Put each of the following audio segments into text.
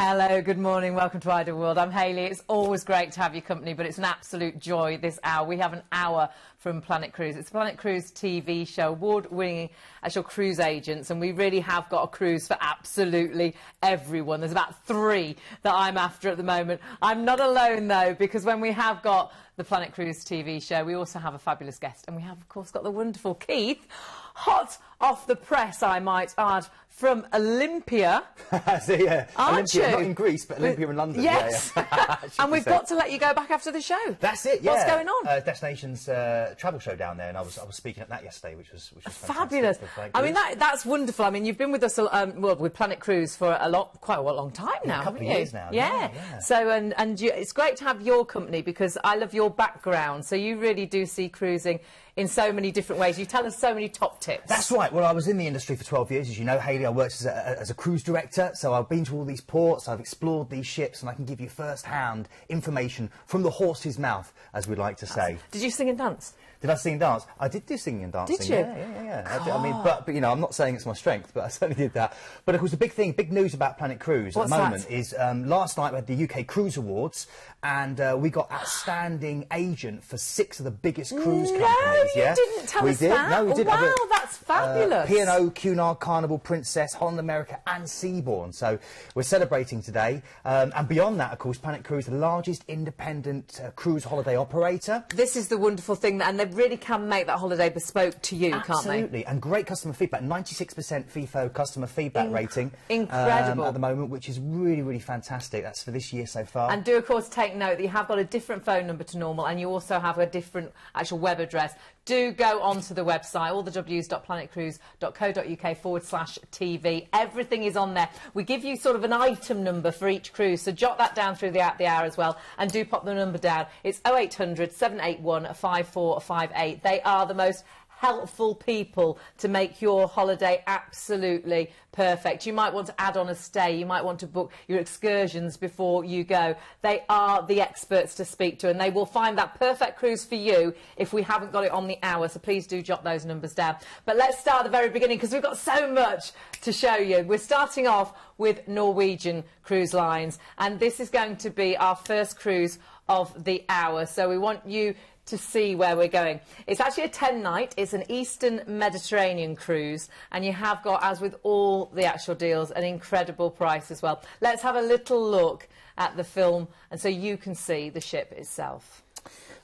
Hello, good morning, welcome to Idle World. I'm Hayley. It's always great to have your company, but it's an absolute joy this hour. We have an hour from Planet Cruise. It's Planet Cruise TV show, award-winning actual cruise agents, and we really have got a cruise for absolutely everyone. There's about 3 that I'm after at the moment. I'm not alone, though, because when we have got the Planet Cruise TV show, we also have a fabulous guest, and we have, of course, got the wonderful Keith, hot off the press, I might add, from Olympia. So, yeah, Aren't Olympia, you? not in Greece, but Olympia in London. Yes. Yeah. And we've got to let you go back after the show. That's it, yeah. What's going on? Destinations travel show down there, and I was speaking at that yesterday, which was fabulous. I mean, that's wonderful. I mean, you've been with us, well, with Planet Cruise for quite a long time now, a couple haven't of you? years now. Yeah. So, it's great to have your company because I love your background. So you really do see cruising in so many different ways. You tell us so many top tips. That's right. Well, I was in the industry for 12 years, as you know, Hayley. I worked as a cruise director, so I've been to all these ports, I've explored these ships, and I can give you first-hand information from the horse's mouth, as we like to say. Did you sing and dance? Did I sing and dance? I did do singing and dancing. Did you? Yeah. I mean, but you know, I'm not saying it's my strength, but I certainly did that. But of course, the big news about Planet Cruise at the moment is last night we had the UK Cruise Awards, and we got outstanding agent for 6 of the biggest cruise companies. No, you didn't tell us that. No, we did. Wow, that's fabulous. P&O, Cunard, Carnival, Princess, Holland America, and Seabourn. So we're celebrating today, and beyond that, of course, Planet Cruise, the largest independent cruise holiday operator. This is the wonderful thing, and they really can make that holiday bespoke to you, can't they? Absolutely, and great customer feedback. 96% FIFO customer feedback rating. Incredible. At the moment, which is really fantastic. That's for this year so far. And do, of course, take note that you have got a different phone number to normal, and you also have a different actual web address. Do go onto the website, allthews.planetcruise.co.uk/TV. Everything is on there. We give you sort of an item number for each cruise, so jot that down through the hour as well, and do pop the number down. It's 0800 781 5458. They are the most helpful people to make your holiday absolutely perfect. You might want to add on a stay, you might want to book your excursions before you go. They are the experts to speak to, and they will find that perfect cruise for you if we haven't got it on the hour, so please do jot those numbers down. But let's start at the very beginning because we've got so much to show you. We're starting off with Norwegian Cruise Lines, and this is going to be our first cruise of the hour, so we want you to see where we're going. It's actually a 10-night, it's an Eastern Mediterranean cruise, and you have got, as with all the actual deals, an incredible price as well. Let's have a little look at the film, and so you can see the ship itself.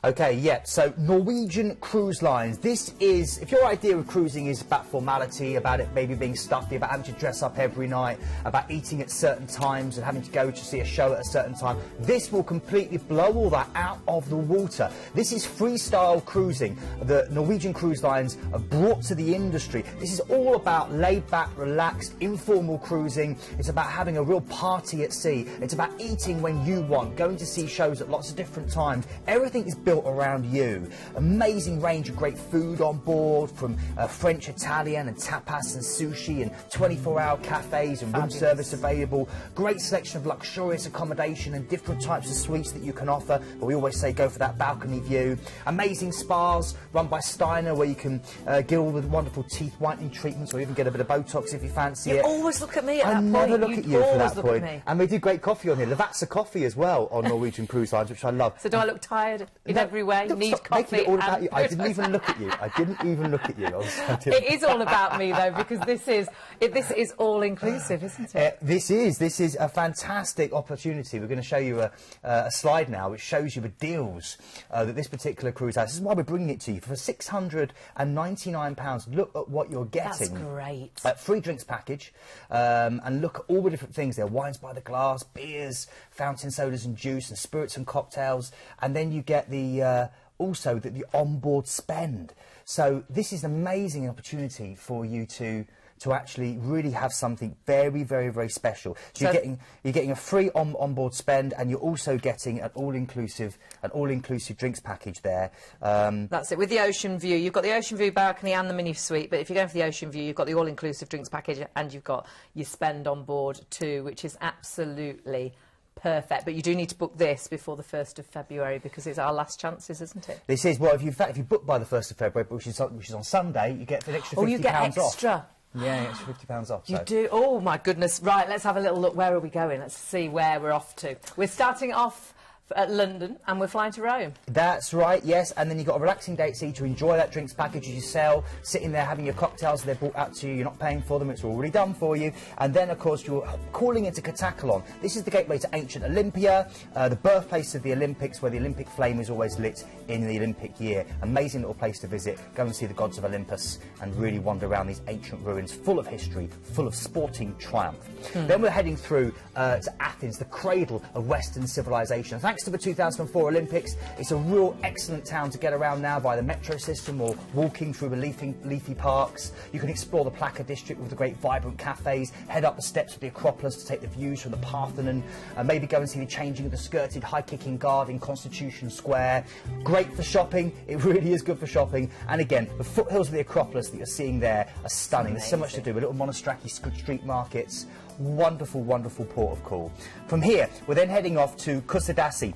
Okay, yeah, so Norwegian Cruise Lines. This is, if your idea of cruising is about formality, about it maybe being stuffy, about having to dress up every night, about eating at certain times and having to go to see a show at a certain time, this will completely blow all that out of the water. This is freestyle cruising that Norwegian Cruise Lines have brought to the industry. This is all about laid-back, relaxed, informal cruising. It's about having a real party at sea. It's about eating when you want, going to see shows at lots of different times. Everything is built around you. Amazing range of great food on board, from French, Italian and tapas and sushi, and 24-hour cafes and room service available. Great selection of luxurious accommodation and different types of suites that you can offer, but we always say go for that balcony view. Amazing spas run by Steiner, where you can get all the wonderful teeth whitening treatments, or even get a bit of Botox if you fancy it. You always look at me at that point. I never look at you for that point. And they do great coffee on here. Lavazza coffee as well on Norwegian Cruise Lines, which I love. So do I look tired in every way? Need coffee? It all about you. I didn't even look at you. I didn't even look at you. It is all about me though, because this is all inclusive, isn't it? This is a fantastic opportunity. We're going to show you a slide now which shows you the deals that this particular cruise has. This is why we're bringing it to you for £699. Look at what you're getting. That's great. Free drinks package, and look at all the different things there: wines by the glass, beers, fountain sodas and juice, and spirits and cocktails, and then you get the also the onboard spend. So this is an amazing opportunity for you to actually really have something very special. So you're getting a free onboard spend, and you're also getting an all-inclusive drinks package there. That's it, with the ocean view. You've got the ocean view balcony and the mini suite, but if you're going for the ocean view, you've got the all-inclusive drinks package, and you've got your spend on board too, which is absolutely perfect. But you do need to book this before the 1st of February, because it's our last chances, isn't it? This is, well, if you book by the 1st of February, which is on Sunday, you get an extra £50 you get extra. off. Yeah, it's £50 off. You So. do? Oh, my goodness. Right, let's have a little look. Where are we going? Let's see where we're off to. We're starting off at London and we're flying to Rome. That's right, yes, and then you've got a relaxing day at sea to enjoy that drinks package as you sail, sitting there having your cocktails, they're brought out to you, you're not paying for them, it's already done for you. And then, of course, you're calling into Cataclon. This is the gateway to ancient Olympia, the birthplace of the Olympics, where the Olympic flame is always lit in the Olympic year. Amazing little place to visit. Go and see the gods of Olympus and really wander around these ancient ruins full of history, full of sporting triumph. Then we're heading through to Athens, the cradle of Western civilization. Thanks to the 2004 Olympics, it's a real excellent town to get around now by the metro system or walking through the leafy parks. You can explore the Plaka district with the great vibrant cafes, head up the steps of the Acropolis to take the views from the Parthenon, maybe go and see the changing of the skirted high-kicking guard in Constitution Square. Great for shopping, it really is good for shopping. And again, the foothills of the Acropolis that you're seeing there are stunning. There's so much to do with little monastraki street markets. Wonderful, wonderful port of call. From here, we're then heading off to Costa.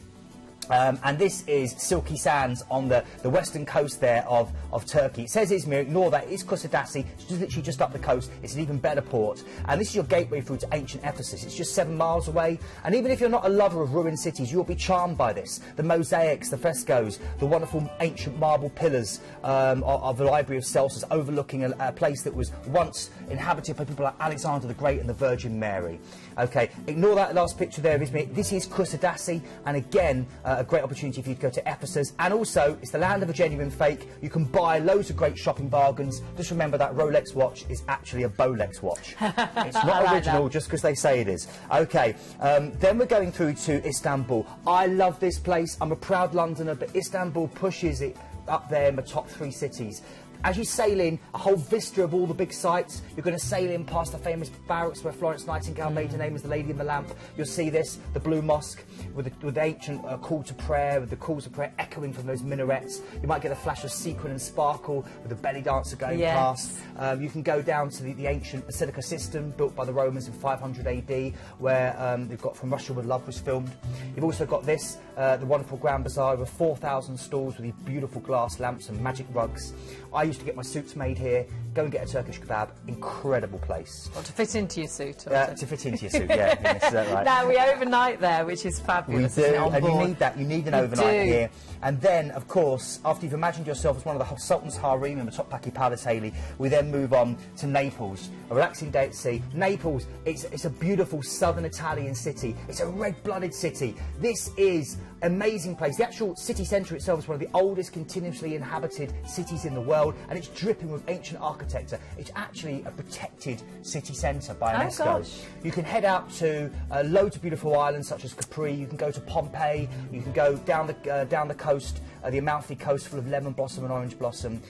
And this is silky sands on the western coast there of Turkey. It says Izmir, ignore that, it's Kusadasi, it's literally just up the coast, it's an even better port. And this is your gateway through to ancient Ephesus, it's just 7 miles away. And even if you're not a lover of ruined cities, you'll be charmed by this. The mosaics, the frescoes, the wonderful ancient marble pillars of the Library of Celsus overlooking a place that was once inhabited by people like Alexander the Great and the Virgin Mary. Okay, ignore that last picture there of Izmir. This is Kusadasi, and again, a great opportunity for you to go to Ephesus. And also, it's the land of a genuine fake. You can buy loads of great shopping bargains. Just remember that Rolex watch is actually a Bolex watch. It's not original just because they say it is. Okay, then we're going through to Istanbul. I love this place. I'm a proud Londoner, but Istanbul pushes it up there in the top 3 cities. As you sail in, a whole vista of all the big sites. You're going to sail in past the famous barracks where Florence Nightingale made her name as the Lady in the Lamp. You'll see this, the Blue Mosque, with the ancient call to prayer, with the calls to prayer echoing from those minarets. You might get a flash of sequin and sparkle with the belly dancer going past. You can go down to the ancient Basilica system built by the Romans in 500 AD, where they've got From Russia with Love was filmed. You've also got this, the wonderful Grand Bazaar with 4,000 stalls with these beautiful glass lamps and magic rugs. I used to get my suits made here, go and get a Turkish kebab, incredible place. What, to fit into your suit? To fit into your suit, yeah. Yes, is that right? Now, we overnight there, which is fabulous. We do, and you need that. You need an overnight here. And then, of course, after you've imagined yourself as one of the Sultan's harem in the Topkapi Palace, Hayley, we then move on to Naples, a relaxing day at sea. Naples, it's a beautiful southern Italian city. It's a red-blooded city. This is an amazing place. The actual city centre itself is one of the oldest continuously inhabited cities in the world, and it's dripping with ancient architecture. It's actually a protected city centre by UNESCO. Gosh. You can head out to loads of beautiful islands such as Capri. You can go to Pompeii. You can go down the coast, the Amalfi Coast, full of lemon blossom and orange blossom.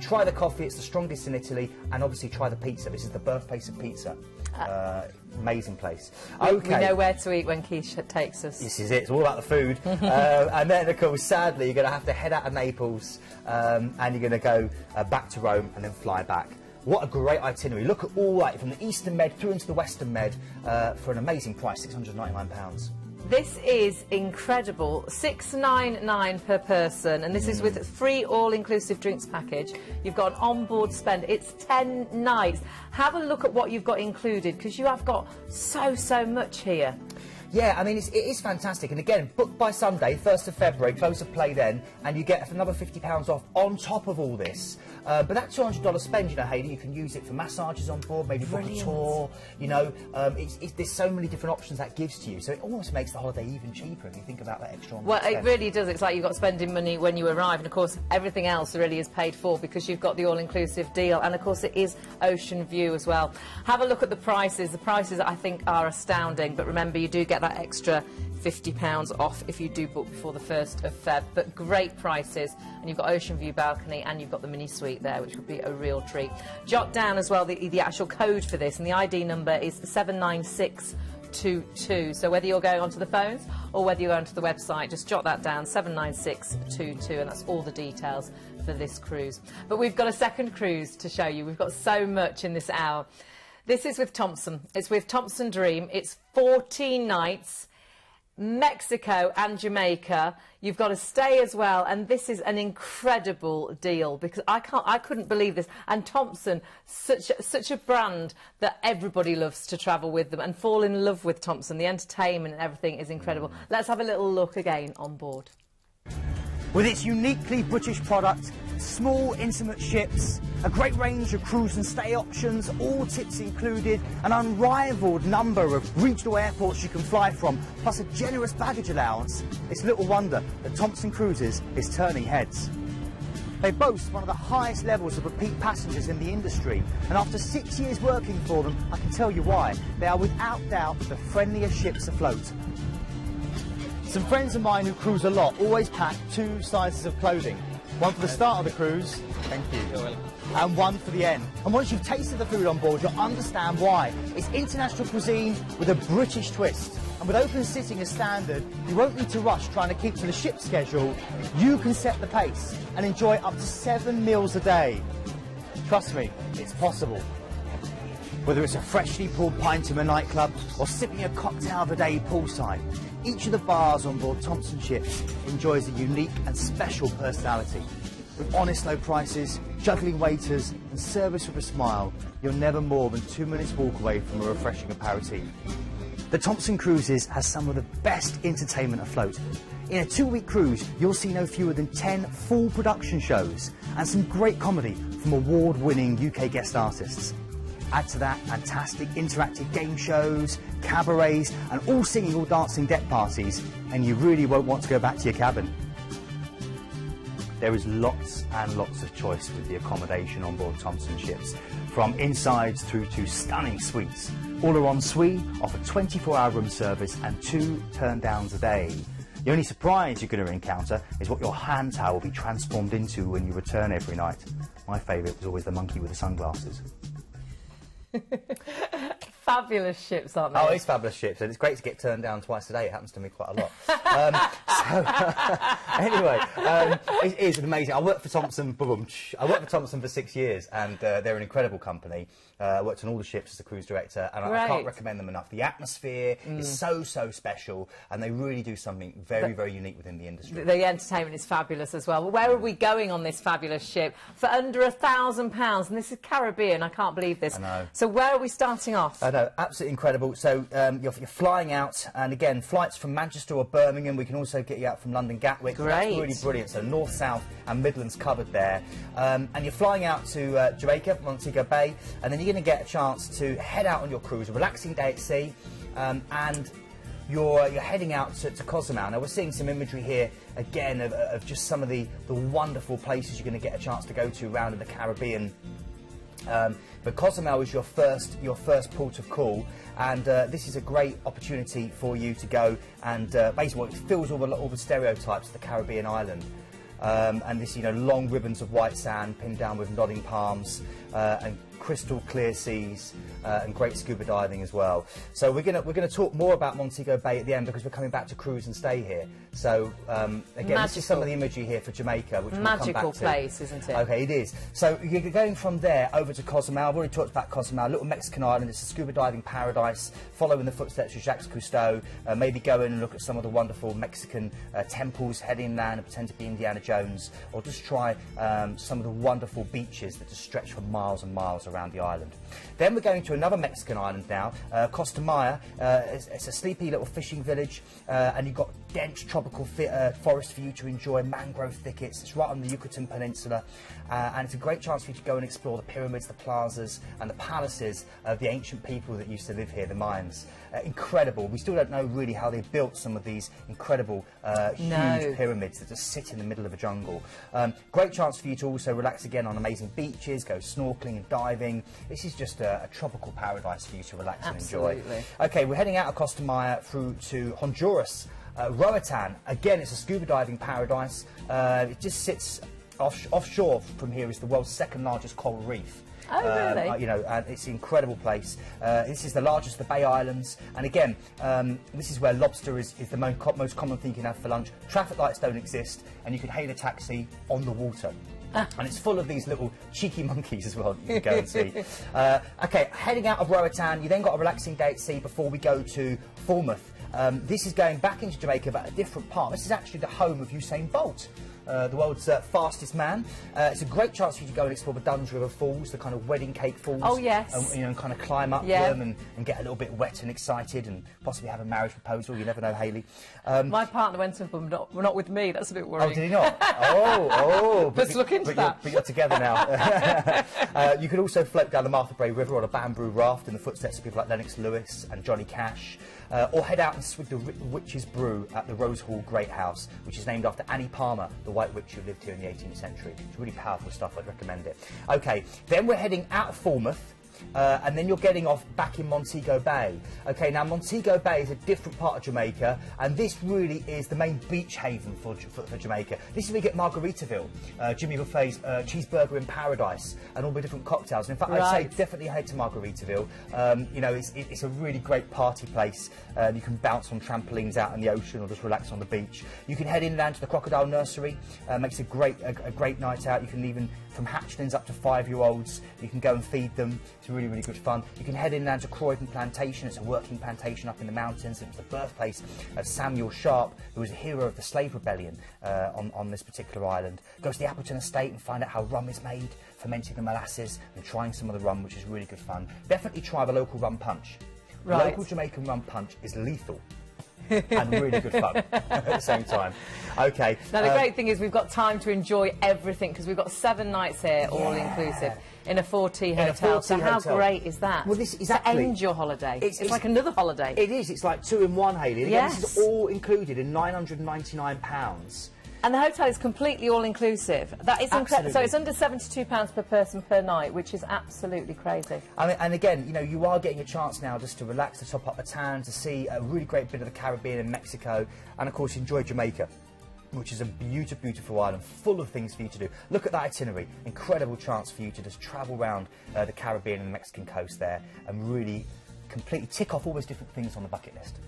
Try the coffee; it's the strongest in Italy, and obviously try the pizza. This is the birthplace of pizza. Amazing place. Okay. We know where to eat when Keith takes us. This is it. It's all about the food. And then, of course, sadly, you're going to have to head out of Naples and you're going to go back to Rome and then fly back. What a great itinerary. Look at all that from the Eastern Med through into the Western Med for an amazing price, £699. This is incredible. $699 per person, and this is with free all-inclusive drinks package. You've got an onboard spend. It's 10 nights. Have a look at what you've got included, because you have got so much here. Yeah, I mean, it is fantastic. And again, book by Sunday, 1st of February, close of play then, and you get another £50 off on top of all this. But that $200 spend, you know, Hayley, you can use it for massages on board, maybe book a tour, you know. There's so many different options that gives to you. So it almost makes the holiday even cheaper if you think about that extra. Well, it really does. It's like you've got spending money when you arrive. And, of course, everything else really is paid for because you've got the all-inclusive deal. And, of course, it is ocean view as well. Have a look at the prices. The prices, I think, are astounding. But remember, you do get that extra £50 off if you do book before the 1st of Feb. But great prices, and you've got ocean view balcony and you've got the mini suite there, which would be a real treat. Jot down as well the actual code for this, and the ID number is 79622. So whether you're going onto the phones or whether you're going to the website, just jot that down, 79622, and that's all the details for this cruise. But we've got a second cruise to show you. We've got so much in this hour. This is with Thomson. It's with Thomson Dream. It's 14 nights. Mexico and Jamaica. You've got to stay as well, and this is an incredible deal because I couldn't believe this. And Thomson, such a brand that everybody loves to travel with them and fall in love with Thomson. The entertainment and everything is incredible. Let's have a little look again on board. With its uniquely British product, small, intimate ships, a great range of cruise and stay options, all tips included, an unrivaled number of regional airports you can fly from, plus a generous baggage allowance, it's little wonder that Thomson Cruises is turning heads. They boast one of the highest levels of repeat passengers in the industry, and after 6 years working for them, I can tell you why. They are without doubt the friendliest ships afloat. Some friends of mine who cruise a lot always pack 2 sizes of clothing. One for the start of the cruise, thank you, and one for the end. And once you've tasted the food on board, you'll understand why. It's international cuisine with a British twist. And with open sitting as standard, you won't need to rush trying to keep to the ship's schedule. You can set the pace and enjoy up to 7 meals a day. Trust me, it's possible. Whether it's a freshly poured pint in a nightclub or sipping a cocktail of the day poolside, each of the bars on board Thomson ships enjoys a unique and special personality. With honest low prices, juggling waiters and service with a smile, you're never more than 2 minutes walk away from a refreshing aperitif. The Thomson Cruises has some of the best entertainment afloat. In a 2-week cruise, you'll see no fewer than 10 full production shows and some great comedy from award-winning UK guest artists. Add to that fantastic interactive game shows, cabarets, and all singing, all dancing deck parties, and you really won't want to go back to your cabin. There is lots and lots of choice with the accommodation on board Thomson ships, from insides through to stunning suites. All are en suite, offer 24-hour room service and 2 turn-downs a day. The only surprise you're going to encounter is what your hand towel will be transformed into when you return every night. My favourite was always the monkey with the sunglasses. Fabulous ships, aren't they? Oh, it's fabulous ships, and it's great to get turned down twice a day. It happens to me quite a lot. Anyway, it is amazing. I worked for Thomson. I worked for Thomson for 6 years, and they're an incredible company. I worked on all the ships as a cruise director, and I can't recommend them enough. The atmosphere is so special, and they really do something very unique within the industry. The entertainment is fabulous as well. Where are we going on this fabulous ship? For under £1,000, and this is Caribbean. I can't believe this. I know. So where are we starting off? I know, absolutely incredible. So you're flying out, and again, flights from Manchester or Birmingham. We can also get you out from London Gatwick. Great. That's really brilliant. So north, south, and Midlands covered there. And you're flying out to Jamaica, Montego Bay, and then you're going to get a chance to head out on your cruise, a relaxing day at sea, and you're heading out to Cozumel. Now we're seeing some imagery here again of just some of the wonderful places you're going to get a chance to go to around in the Caribbean. But Cozumel is your first port of call, and this is a great opportunity for you to go and basically it fills all the stereotypes of the Caribbean island. And this, long ribbons of white sand pinned down with nodding palms and crystal clear seas and great scuba diving as well. So we're gonna talk more about Montego Bay at the end because we're coming back to cruise and stay here. So again, this is some of the imagery here for Jamaica, which we'll come back to. Magical place, isn't it? Okay, it is. So you're going from there over to Cozumel. I've already talked about Cozumel, a little Mexican island. It's a scuba diving paradise, following the footsteps of Jacques Cousteau. Maybe go in and look at some of the wonderful Mexican temples, head inland and pretend to be Indiana Jones, or just try some of the wonderful beaches that just stretch for miles and miles around the island. Then we're going to another Mexican island now, Costa. It's a sleepy little fishing village, and you've got dense tropical forest for you to enjoy, mangrove thickets. It's right on the Yucatan Peninsula, and it's a great chance for you to go and explore the pyramids, the plazas, and the palaces of the ancient people that used to live here, the Mayans. Incredible. We still don't know really how they built some of these incredible huge pyramids that just sit in the middle of a jungle. Great chance for you to also relax again on amazing beaches, go snorkeling and diving. This is just a tropical paradise for you to relax and enjoy. Okay, we're heading out of Costa Maya through to Honduras. Roatan, again, it's a scuba diving paradise. It just sits offshore from here is the world's second largest coral reef. Oh, really? And it's an incredible place. This is the largest of the Bay Islands, and again, this is where lobster is the most common thing you can have for lunch. Traffic lights don't exist, and you can hail a taxi on the water. And it's full of these little cheeky monkeys as well that you can go and see. Okay, heading out of Roatan, you then got a relaxing day at sea before we go to Falmouth. This is going back into Jamaica, but a different part. This is actually the home of Usain Bolt, the world's fastest man. It's a great chance for you to go and explore the Duns River Falls, the kind of wedding cake falls. Oh, yes. And, you know, and kind of climb up them and get a little bit wet and excited and possibly have a marriage proposal. You never know, Hayley. My partner went to them, but not with me. That's a bit worrying. Oh, did he not? Oh. Let's look into that. But you're together now. You could also float down the Martha Brae River on a bamboo raft in the footsteps of people like Lennox Lewis and Johnny Cash. Or head out and swig the Witch's Brew at the Rose Hall Great House, which is named after Annie Palmer, the White Witch who lived here in the 18th century. It's really powerful stuff, I'd recommend it. OK, then we're heading out of Falmouth. And then you're getting off back in Montego Bay. OK, now Montego Bay is a different part of Jamaica, and this really is the main beach haven for Jamaica. This is where you get Margaritaville, Jimmy Buffet's Cheeseburger in Paradise, and all the different cocktails. And in fact, I'd say definitely head to Margaritaville. You know, it's a really great party place. You can bounce on trampolines out in the ocean or just relax on the beach. You can head inland to the Crocodile Nursery. Makes a great night out. You can even from hatchlings up to 5-year-olds. You can go and feed them. It's really, really good fun. You can head inland to Croydon Plantation. It's a working plantation up in the mountains. It's the birthplace of Samuel Sharp, who was a hero of the slave rebellion on this particular island. Go to the Appleton Estate and find out how rum is made, fermenting the molasses and trying some of the rum, which is really good fun. Definitely try the local rum punch. Right. The local Jamaican rum punch is lethal. And really good fun at the same time. OK. Now, the great thing is we've got time to enjoy everything because we've got 7 nights here, all inclusive, in a 4T hotel. So how great is that? Well, this exactly. To end your holiday. It's like another holiday. It is. It's like 2 in 1, Hayley. And again, this is all included in £999. And the hotel is completely all-inclusive. That is incredible. So it's under £72 per person per night, which is absolutely crazy. I mean, and again, you know, you are getting a chance now just to relax, to top up the tan, to see a really great bit of the Caribbean and Mexico, and of course enjoy Jamaica, which is a beautiful, beautiful island full of things for you to do. Look at that itinerary. Incredible chance for you to just travel around the Caribbean and the Mexican coast there and really completely tick off all those different things on the bucket list.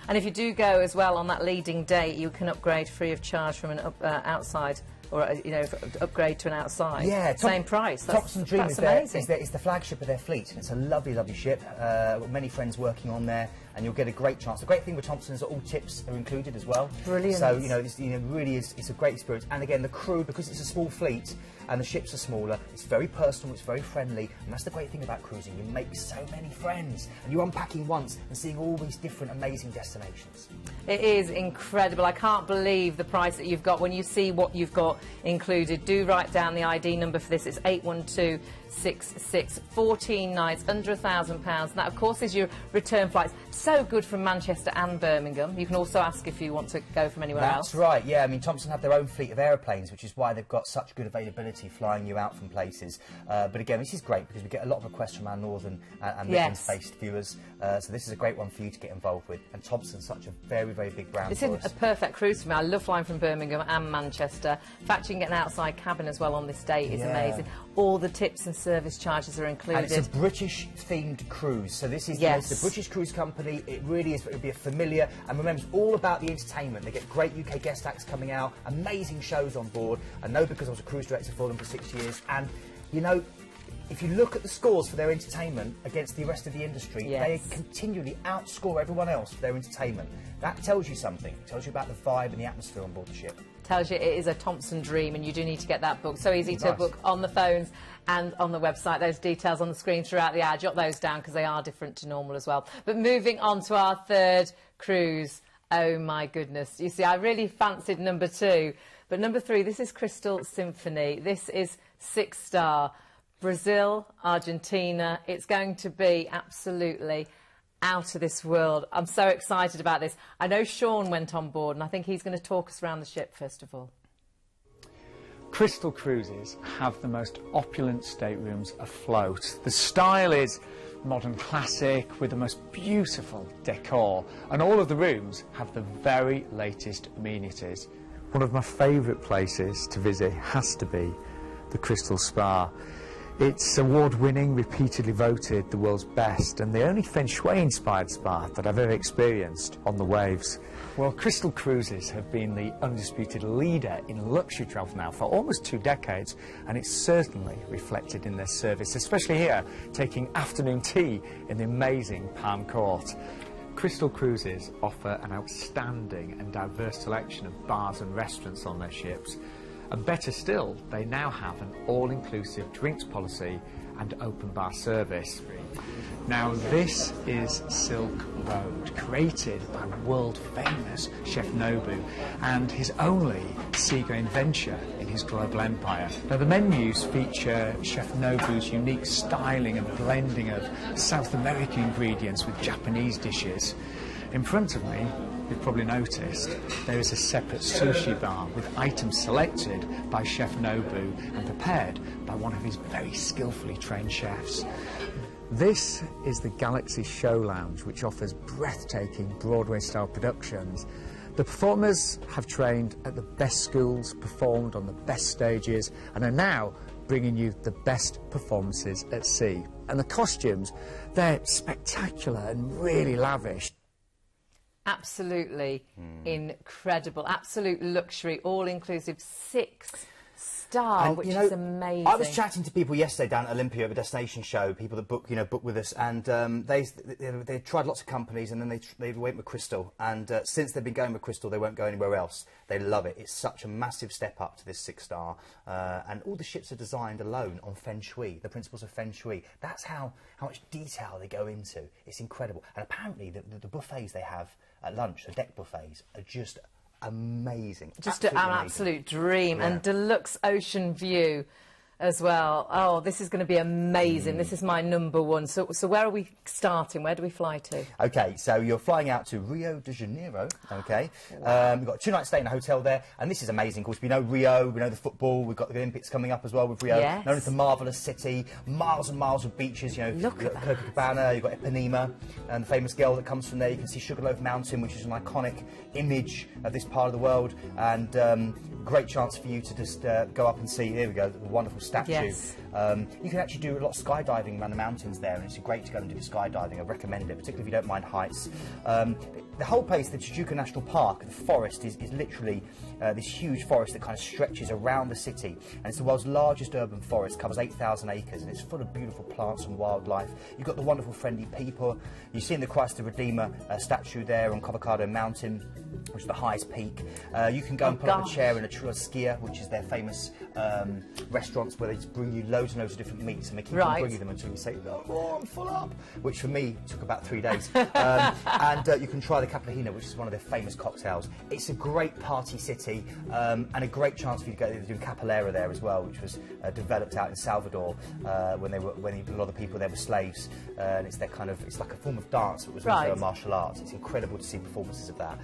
And if you do go as well on that leading date, you can upgrade free of charge from an outside, or you know, upgrade to an outside. Yeah, same price. Thomson Dream is the flagship of their fleet. It's a lovely, lovely ship. Got many friends working on there, and you'll get a great chance. The great thing with Thomson is that all tips are included as well. Brilliant. So you know, really it's a great experience. And again, the crew, because it's a small fleet and the ships are smaller, it's very personal, it's very friendly, and that's the great thing about cruising. You make so many friends, and you're unpacking once and seeing all these different amazing destinations. It is incredible. I can't believe the price that you've got when you see what you've got included. Do write down the ID number for this. It's 81266. 14 nights, under £1,000. And that, of course, is your return flights. So good from Manchester and Birmingham. You can also ask if you want to go from anywhere else. That's right, yeah. I mean, Thomson have their own fleet of aeroplanes, which is why they've got such good availability flying you out from places. But again, this is great because we get a lot of requests from our northern and Midlands-based viewers. So this is a great one for you to get involved with. And Thomson's such a very, very big brand This for is us. a perfect cruise for me. I love flying from Birmingham and Manchester. In fact, you can get an outside cabin as well on this date. It's amazing. All the tips and service charges are included. And it's a British-themed cruise. So this is the British Cruise Company. It really is. It would be a familiar. And remember, it's all about the entertainment. They get great UK guest acts coming out, amazing shows on board. I know because I was a cruise director for them for 6 years. And, you know, if you look at the scores for their entertainment against the rest of the industry, they continually outscore everyone else for their entertainment. That tells you something. It tells you about the vibe and the atmosphere on board the ship. Tells you it is a Thomson dream, and you do need to get that booked. So easy to book on the phones and on the website. Those details on the screen throughout the hour. Jot those down because they are different to normal as well. But moving on to our third cruise. Oh my goodness. You see, I really fancied number 2. But number 3, this is Crystal Symphony. This is 6-star. Brazil, Argentina. It's going to be absolutely out of this world. I'm so excited about this. I know Sean went on board, and I think he's going to talk us around the ship first of all. Crystal Cruises have the most opulent staterooms afloat. The style is modern classic with the most beautiful decor, and all of the rooms have the very latest amenities. One of my favourite places to visit has to be the Crystal Spa. It's award-winning, repeatedly voted the world's best, and the only Feng Shui-inspired spa that I've ever experienced on the waves. Well, Crystal Cruises have been the undisputed leader in luxury travel now for almost 2 decades, and it's certainly reflected in their service, especially here, taking afternoon tea in the amazing Palm Court. Crystal Cruises offer an outstanding and diverse selection of bars and restaurants on their ships. And better still, they now have an all-inclusive drinks policy and open bar service. Now this is Silk Road, created by world-famous Chef Nobu and his only seagoing venture in his global empire. Now the menus feature Chef Nobu's unique styling and blending of South American ingredients with Japanese dishes. In front of me, you've probably noticed, there is a separate sushi bar with items selected by Chef Nobu and prepared by one of his very skillfully trained chefs. This is the Galaxy Show Lounge, which offers breathtaking Broadway-style productions. The performers have trained at the best schools, performed on the best stages, and are now bringing you the best performances at sea. And the costumes, they're spectacular and really lavish. Absolutely incredible, absolute luxury, all-inclusive, 6-star, which is amazing. I was chatting to people yesterday down at Olympia at the destination show, people that book with us, and they tried lots of companies, and then they went with Crystal, and since they've been going with Crystal, they won't go anywhere else. They love it. It's such a massive step up to this 6-star, and all the ships are designed alone on Feng Shui, the principles of Feng Shui. That's how much detail they go into. It's incredible. And apparently the buffets they have at lunch, the deck buffets, are just amazing. Just an absolute dream. And deluxe ocean view as well. Oh, this is going to be amazing. This is my #1. So where are we starting? Where do we fly to? Okay, so you're flying out to Rio de Janeiro, okay? Wow. We've got a 2-night stay in a hotel there, and this is amazing. Of course, we know Rio, we know the football, we've got the Olympics coming up as well with Rio. Yes. Known as the marvellous city, miles and miles of beaches, you've got Copacabana, you've got Ipanema, and the famous girl that comes from there. You can see Sugarloaf Mountain, which is an iconic image of this part of the world, and great chance for you to just go up and see, here we go, the wonderful statue. Yes. You can actually do a lot of skydiving around the mountains there, and it's great to go and do skydiving. I recommend it, particularly if you don't mind heights. The whole place, the Tijuca National Park, the forest is literally this huge forest that kind of stretches around the city, and it's the world's largest urban forest, covers 8,000 acres, and it's full of beautiful plants and wildlife. You've got the wonderful friendly people. You've seen the Christ the Redeemer statue there on Covacado Mountain, which is the highest peak. You can go and put up a chair in a churrasqueria, which is their famous restaurants where they just bring you loads and loads of different meats and they keep on bringing them until you say, oh, I'm full up, which for me took about 3 days. And you can try the Capellina, which is one of their famous cocktails. It's a great party city, and a great chance for you to go. They're doing Capoeira there as well, which was developed out in Salvador when a lot of the people there were slaves, and it's like a form of dance, but it was also a martial arts. It's incredible to see performances of that.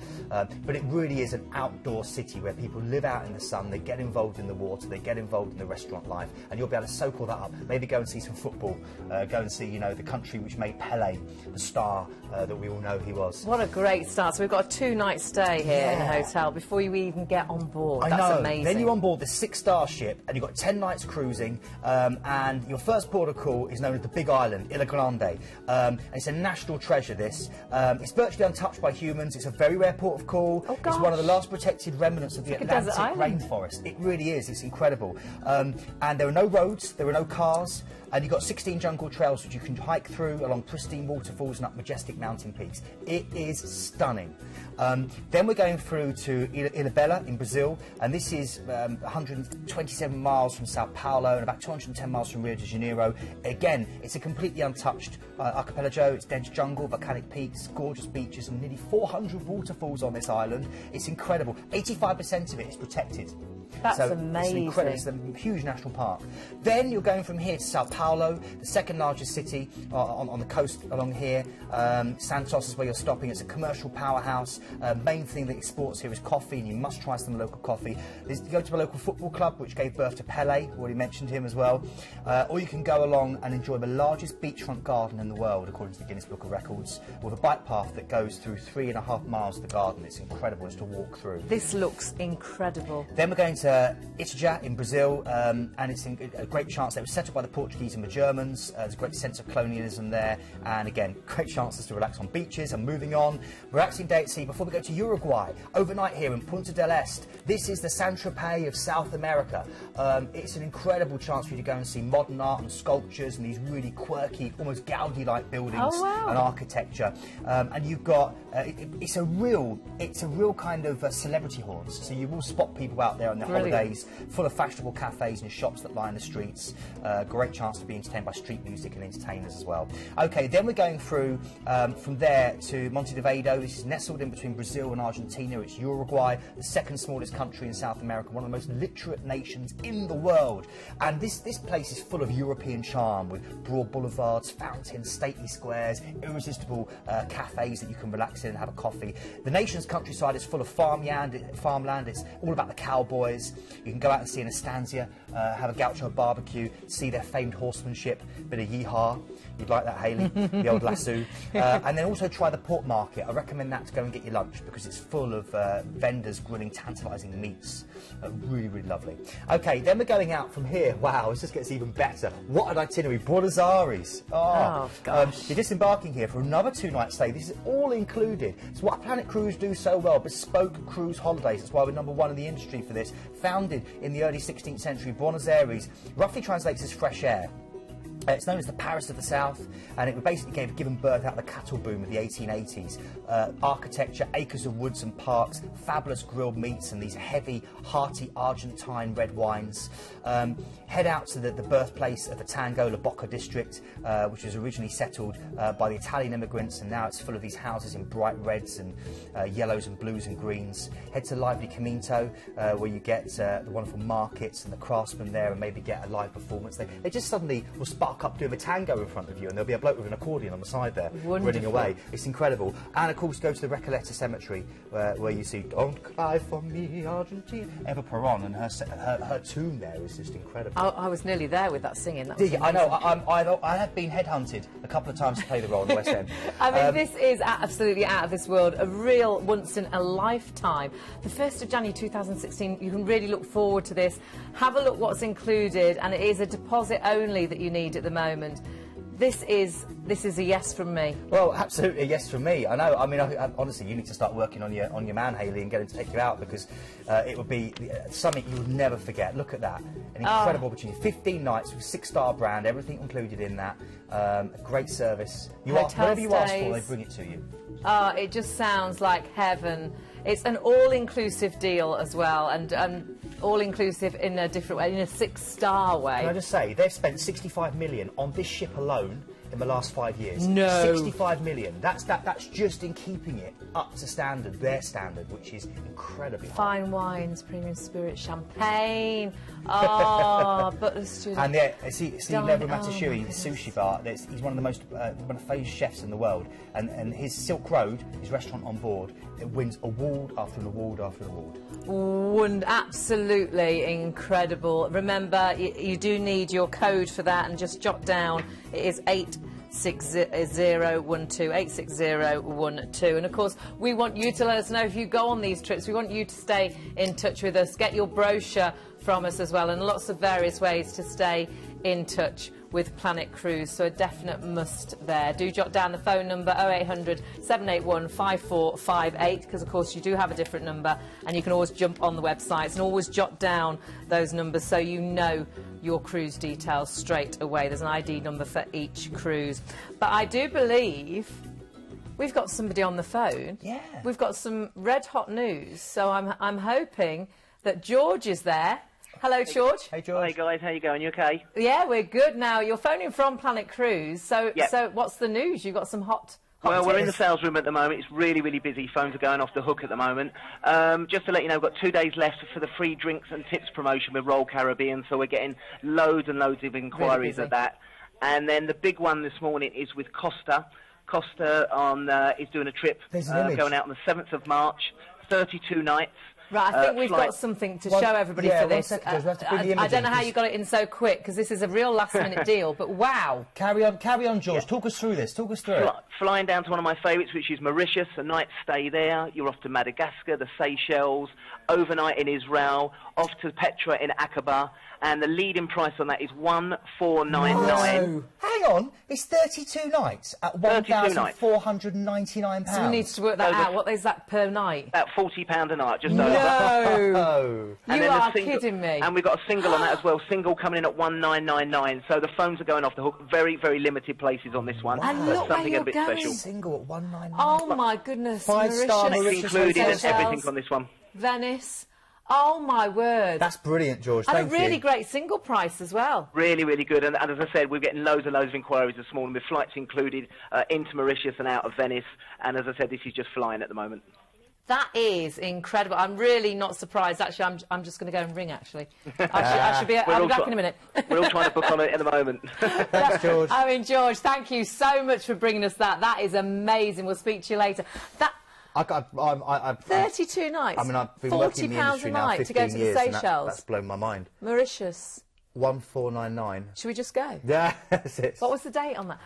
But it really is an outdoor city where people live out in the sun, they get involved in the water, they get involved in the restaurant life, and you'll be able to soak all that up. Maybe go and see some football, go and see, the country which made Pelé the star that we all know he was. What a great start. So we've got a 2-night stay here in a hotel before you even get on board. That's amazing. Then you're on board the 6-star ship, and you've got 10 nights cruising, and your first port of call is known as the Big Island, Ilha Grande. And it's a national treasure, this. It's virtually untouched by humans. It's a very rare port of call. Oh, gosh. It's one of the last protected remnants of the Atlantic rainforest. It really is. It's incredible. And there are no roads, there are no cars, and you've got 16 jungle trails which you can hike through along pristine waterfalls and up majestic mountain peaks. It is stunning. Then we're going through to Ilhabela in Brazil, and this is 127 miles from Sao Paulo and about 210 miles from Rio de Janeiro. Again, it's a completely untouched archipelago. It's dense jungle, volcanic peaks, gorgeous beaches, and nearly 400 waterfalls on this island. It's incredible. 85% of it is protected. That's amazing. It's a huge national park. Then you're going from here to Sao Paulo, the second largest city on the coast along here. Santos is where you're stopping. It's a commercial powerhouse. Main thing that exports here is coffee, and you must try some local coffee. You go to a local football club, which gave birth to Pelé. Already mentioned him as well. Or you can go along and enjoy the largest beachfront garden in the world, according to the Guinness Book of Records, with a bike path that goes through 3.5 miles of the garden. It's incredible just to walk through. This looks incredible. Then we're going Itaja in Brazil, and it's a great chance. They were settled by the Portuguese and the Germans. There's a great sense of colonialism there, and again, great chances to relax on beaches. And moving on, relaxing day at sea before we go to Uruguay. Overnight here in Punta del Este. This is the Saint-Tropez of South America. It's an incredible chance for you to go and see modern art and sculptures and these really quirky, almost Gaudi-like buildings and architecture. And you've got it's a real kind of celebrity haunts. So you will spot people out there on their holidays, full of fashionable cafes and shops that line the streets. Great chance to be entertained by street music and entertainers as well. Okay, then we're going through from there to Montevideo. This is nestled in between Brazil and Argentina. It's Uruguay, the second smallest country in South America, one of the most literate nations in the world. And this place is full of European charm, with broad boulevards, fountains, stately squares, irresistible cafes that you can relax in and have a coffee. The nation's countryside is full of farmland. It's all about the cowboys. You can go out and see an estancia, have a gaucho barbecue, see their famed horsemanship, bit of yeehaw. You'd like that, Hayley, the old lasso. And then also try the pork market. I recommend that to go and get your lunch, because it's full of vendors grilling tantalising meats. Really, really lovely. Okay, then we're going out from here. Wow, this just gets even better. What an itinerary. Buenos Aires. Oh gosh. You're disembarking here for another 2-night stay. This is all included. It's what Planet Cruise do so well, bespoke cruise holidays. That's why we're #1 in the industry for this. Founded in the early 16th century, Buenos Aires roughly translates as fresh air. It's known as the Paris of the South, and it basically given birth out of the cattle boom of the 1880s. Architecture, acres of woods and parks, fabulous grilled meats, and these heavy, hearty Argentine red wines. Head out to the birthplace of the tango, La Boca district, which was originally settled by the Italian immigrants, and now it's full of these houses in bright reds and yellows and blues and greens. Head to lively Caminto, where you get the wonderful markets and the craftsmen there, and maybe get a live performance. They just suddenly will spark up doing a tango in front of you, and there'll be a bloke with an accordion on the side there running away. It's incredible. And of course, go to the Recoleta Cemetery, where you see "Don't Cry for Me, Argentina." Eva Peron, and her tomb there is just incredible. I was nearly there with that singing. That Did you? I know. I have been headhunted a couple of times to play the role in the West End. I mean, this is absolutely out of this world. A real once in a lifetime. The 1st of January 2016. You can really look forward to this. Have a look what's included, and it is a deposit only that you need at the moment. This is a yes from me. Well, absolutely a yes from me. I know. I mean, honestly, you need to start working on your man, Hayley, and get him to take you out, because it would be something you would never forget. Look at that, an incredible opportunity. 15 nights with 6-star brand, everything included in that. Great service. Whatever you ask for, they bring it to you. It just sounds like heaven. It's an all-inclusive deal as well, and all-inclusive in a different way, in a 6-star way. Can I just say, they've spent 65 million on this ship alone in the last 5 years. No. 65 million. That's just in keeping it up to standard, their standard, which is incredibly high. Fine wines, premium spirits, champagne. Oh, butler student. And yeah, see Level Matashui, the sushi bar. He's one of the most one of the famous chefs in the world, and his Silk Road, his restaurant on board, it wins award after an award after an award. Absolutely incredible. Remember, you do need your code for that, and just jot down. It is 86012, and of course we want you to let us know if you go on these trips. We want you to stay in touch with us, get your brochure from us as well, and lots of various ways to stay in touch with Planet Cruise, so a definite must there. Do jot down the phone number 0800 781 5458, because of course you do have a different number, and you can always jump on the websites and always jot down those numbers so you know your cruise details straight away. There's an ID number for each cruise. But I do believe we've got somebody on the phone. Yeah. We've got some red hot news, so I'm hoping that George is there. Hello, George. Hey, George. Hi, guys. How you going? You okay? Yeah, we're good now. You're phoning from Planet Cruise, so what's the news? You've got some hot Well, we're in the tips. sales room at the moment. It's really, really busy. Phones are going off the hook at the moment. Just to let you know, we've got 2 days left for the free drinks and tips promotion with Royal Caribbean, so we're getting loads and loads of inquiries at that. And then the big one this morning is with Costa. Costa is doing a trip going out on the 7th of March, 32 nights. Right, I think we've got something to show everybody for this. I don't know how you got it in so quick, because this is a real last-minute deal, but wow. Carry on, George. Talk us through this. Talk us through it. Flying down to one of my favourites, which is Mauritius, a night stay there. You're off to Madagascar, the Seychelles, overnight in Israel, off to Petra in Aqaba, and the leading price on that is 1,499. No. Hang on, it's 32 nights at £1,499. Someone needs to work that out. What is that per night? About £40 a night, just over. No! You are kidding me. And we've got a single on that as well. Single coming in at 1,999. So the phones are going off the hook. Very, very limited places on this one. Wow. And look something where a bit you're going. special. Single at 1,999. Oh my goodness. 5-star Mauritius included and everything on this one. Venice. Oh my word. That's brilliant, George. And Thank you. a really great single price as well. Really, really good. And as I said, we're getting loads and loads of inquiries this morning with flights included into Mauritius and out of Venice. And as I said, this is just flying at the moment. That is incredible. I'm really not surprised. Actually, I'm just going to go and ring, actually. I should be I'll be back in a minute. We're all trying to book on it at the moment. Thanks, George. I mean, George, thank you so much for bringing us that. That is amazing. We'll speak to you later. 32 nights. I mean, I've been working in the industry now 15 to go to years, the and Seychelles. that's blown my mind. Mauritius. 1,499. Should we just go? Yeah, that's it. What was the date on that?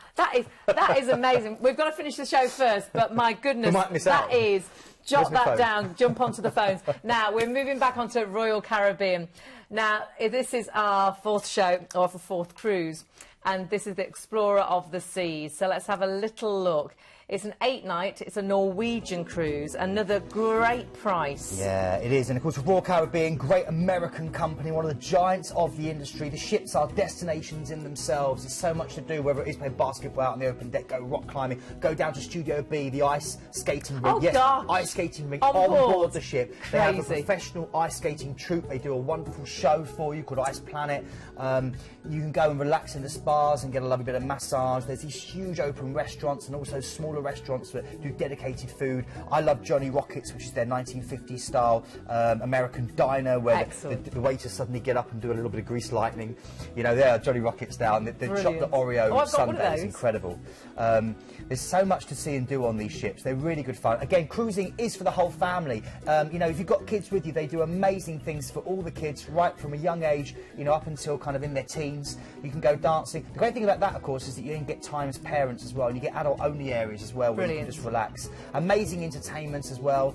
That is amazing. We've got to finish the show first, but my goodness, We might miss out. that is... Jot that phone? down, jump onto the phones. Now, we're moving back onto Royal Caribbean. Now, this is our fourth show, or the fourth cruise, and this is the Explorer of the Seas. So let's have a little look. It's an 8-night, it's a Norwegian cruise, another great price. Yeah, it is. And of course, Royal Caribbean, great American company, one of the giants of the industry. The ships are destinations in themselves. There's so much to do, whether it is play basketball out on the open deck, go rock climbing, go down to Studio B, the ice skating rink. Oh, yes, gosh. ice skating rink On board the ship. They have a Crazy. professional ice skating troupe. They do a wonderful show for you called Ice Planet. You can go and relax in the spas and get a lovely bit of massage. There's these huge open restaurants and also smaller restaurants that do dedicated food. I love Johnny Rockets, which is their 1950s style American diner where the waiters suddenly get up and do a little bit of grease lightning. You know, they are Johnny Rockets now, and the chocolate Oreo sundae is incredible. There's so much to see and do on these ships. They're really good fun. Again, cruising is for the whole family. You know, if you've got kids with you, they do amazing things for all the kids, right from a young age, you know, up until kind of in their teens. You can go dancing. The great thing about that, of course, is that you can get time as parents as well, and you get adult-only areas as well where you can just relax. Amazing entertainment as well.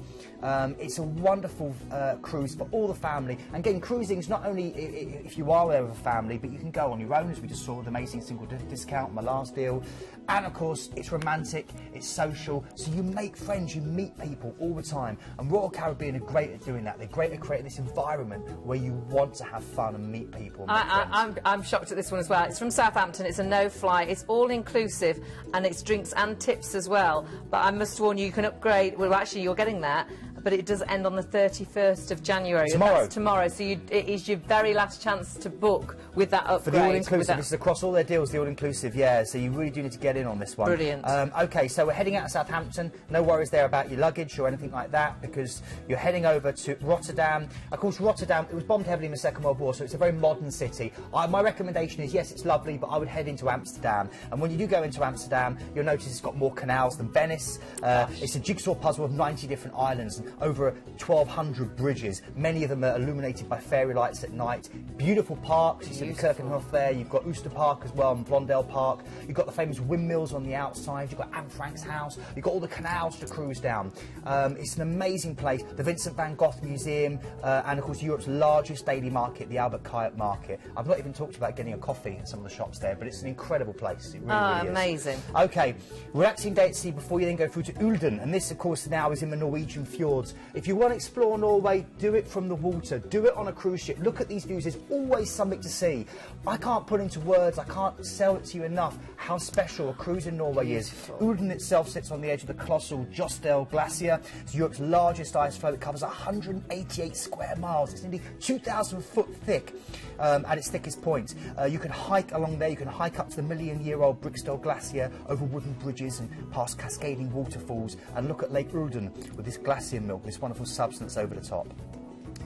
It's a wonderful cruise for all the family. And again, cruising is not only if you are there with a family, but you can go on your own, as we just saw with amazing single discount, my last deal. And of course, it's romantic, it's social, so you make friends, you meet people all the time. And Royal Caribbean are great at doing that. They're great at creating this environment where you want to have fun and meet people. And I'm shocked at this one as well. It's from Southampton, it's a no-fly, it's all-inclusive, and it's drinks and tips as well. But I must warn you, you can upgrade. Well, actually, you're getting that, but it does end on the 31st of January. Tomorrow. That's tomorrow, so it is your very last chance to book with that upgrade. For the all-inclusive, this is across all their deals, the all-inclusive, yeah, so you really do need to get in on this one. Brilliant. OK, so we're heading out of Southampton. No worries there about your luggage or anything like that, because you're heading over to Rotterdam. Of course, Rotterdam, it was bombed heavily in the Second World War, so it's a very modern city. My recommendation is, yes, it's lovely, but I would head into Amsterdam. And when you do go into Amsterdam, you'll notice it's got more canals than Venice. It's a jigsaw puzzle of 90 different islands and over 1,200 bridges. Many of them are illuminated by fairy lights at night. Beautiful parks. You see the Kirkenhof there. You've got Ooster Park as well, and Blondel Park. You've got the famous windmills on the outside. You've got Anne Frank's house. You've got all the canals to cruise down. It's an amazing place. The Vincent van Gogh Museum, and of course Europe's largest daily market, the Albert Kuyt Market. I've not even talked about getting a coffee at some of the shops there, but it's an incredible place. It really, really is. Amazing. OK, relaxing day at sea before you then go through to Ulden, and this, of course, now is in the Norwegian fjords. If you want to explore Norway, do it from the water. Do it on a cruise ship. Look at these views. There's always something to see. I can't put into words, I can't sell it to you enough how special a cruise in Norway is. Ulden itself sits on the edge of the colossal Jostedal Glacier. It's Europe's largest ice floe. It covers 188 square miles. It's nearly 2,000 foot thick at its thickest point. You can hike along there. You can hike up to the million-year-old Briksdal Glacier over wooden bridges and past cascading waterfalls and look at Lake Ulden with this glacier milk, this wonderful substance over the top.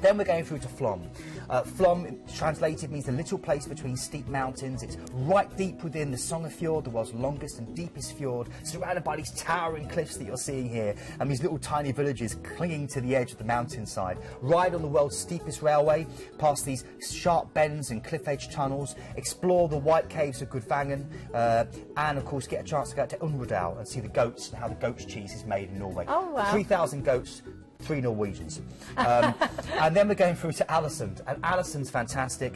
Then we're going through to Flom. Flom, translated, means the little place between steep mountains. It's right deep within the Sognefjord, the world's longest and deepest fjord, surrounded by these towering cliffs that you're seeing here, and these little tiny villages clinging to the edge of the mountainside. Ride on the world's steepest railway, past these sharp bends and cliff edge tunnels, explore the white caves of Gudvangen, and of course get a chance to go to Unrodal and see the goats and how the goat's cheese is made in Norway. Oh, wow. 3,000 goats. 3 Norwegians. And then we're going through to Alisund, and Alisund's fantastic.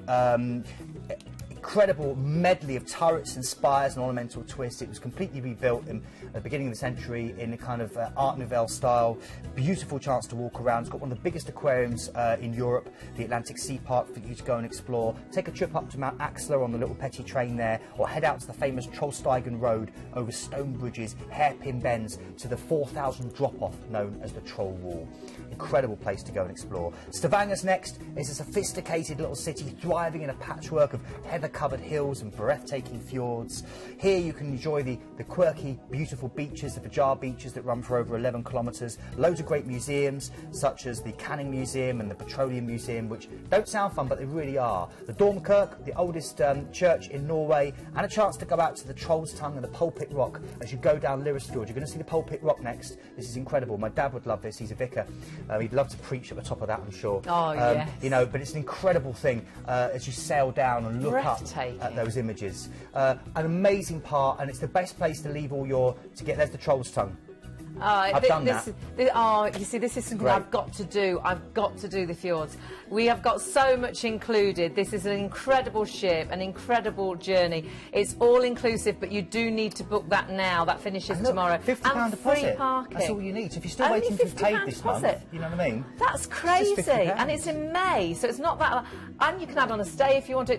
Incredible medley of turrets and spires and ornamental twists. It was completely rebuilt at the beginning of the century in a kind of Art Nouveau style. Beautiful chance to walk around. It's got one of the biggest aquariums in Europe, the Atlantic Sea Park, for you to go and explore. Take a trip up to Mount Axler on the little petty train there, or head out to the famous Trollsteigen Road over stone bridges, hairpin bends to the 4,000 drop-off known as the Troll Wall. Incredible place to go and explore. Stavanger's next. Is a sophisticated little city thriving in a patchwork of heather-covered hills and breathtaking fjords. Here you can enjoy the quirky, beautiful beaches, the Vajar beaches that run for over 11 kilometres. Loads of great museums, such as the Canning Museum and the Petroleum Museum, which don't sound fun, but they really are. The Dormkirk, the oldest church in Norway, and a chance to go out to the Troll's Tongue and the Pulpit Rock as you go down Lyristfjord. You're going to see the Pulpit Rock next. This is incredible. My dad would love this. He's a vicar. He'd love to preach at the top of that, I'm sure. Oh, yes. You know, but it's an incredible thing as you sail down and look up at those images. An amazing part, and it's the best place to leave all your... There's the Troll's Tongue. I've done that. You see, this is something I've got to do. I've got to do the fjords. We have got so much included. This is an incredible ship, an incredible journey. It's all inclusive, but you do need to book that now. That finishes tomorrow. £50 deposit. Free parking. That's all you need. So if you're still waiting to be paid this month, you know what I mean? That's crazy. And it's in May, so it's not that... And you can add on a stay if you want to.